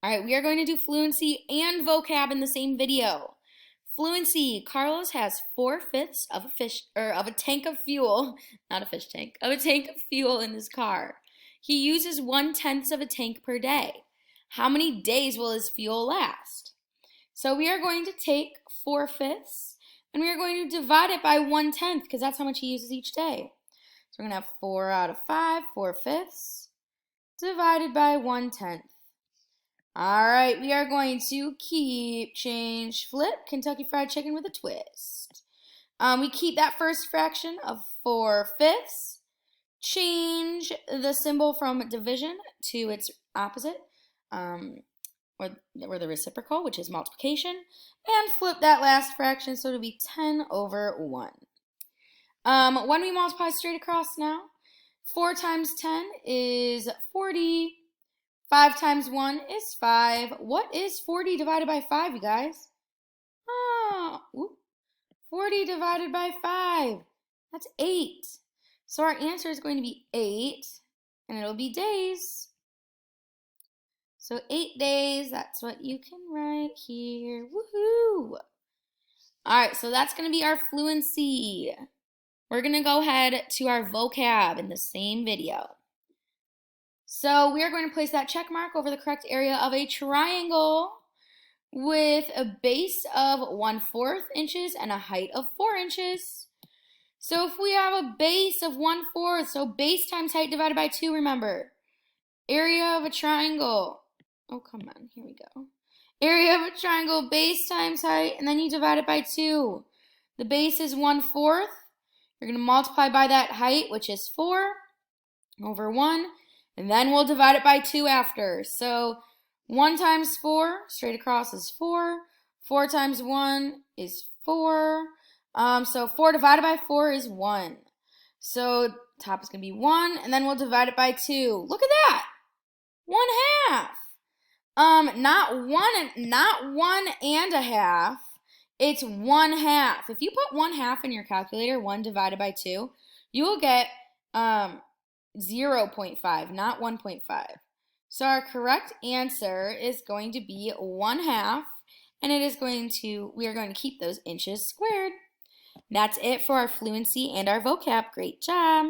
All right, we are going to do fluency and vocab in the same video. Fluency, Carlos has 4/5 of a tank of fuel, not a fish tank, of a tank of fuel in his car. He uses 1/10 of a tank per day. How many days will his fuel last? So we are going to take 4/5 and we are going to divide it by 1/10 because that's how much he uses each day. So we're going to have 4 out of 5, 4/5 divided by 1/10. All right, we are going to keep, change, flip, Kentucky Fried Chicken with a twist. We keep that first fraction of 4/5, change the symbol from division to its opposite, or the reciprocal, which is multiplication, and flip that last fraction so it'll be 10/1. When we multiply straight across now, 4 times 10 is 40. 5 times 1 is 5. What is 40 divided by 5, you guys? 40 divided by 5. That's 8. So our answer is going to be 8, and it'll be days. So 8 days, that's what you can write here. Woohoo! All right, so that's going to be our fluency. We're going to go ahead to our vocab in the same video. So we are going to place that check mark over the correct area of a triangle with a base of 1/4 inches and a height of 4 inches. So if we have a base of 1/4, so base times height divided by 2, remember. Area of a triangle. Oh, come on, here we go. Area of a triangle, base times height, and then you divide it by 2. The base is 1/4. You're going to multiply by that height, which is 4, over 1. And then we'll divide it by 2 after. So 1 times 4, straight across is 4. 4 times 1 is 4. So 4 divided by 4 is 1. So top is going to be 1, and then we'll divide it by 2. Look at that! 1/2. Not one and a half. It's 1/2. If you put 1/2 in your calculator, 1 divided by 2, you will get 0.5, not 1.5. So our correct answer is going to be 1/2, and we are going to keep those inches squared. That's it for our fluency and our vocab. Great job.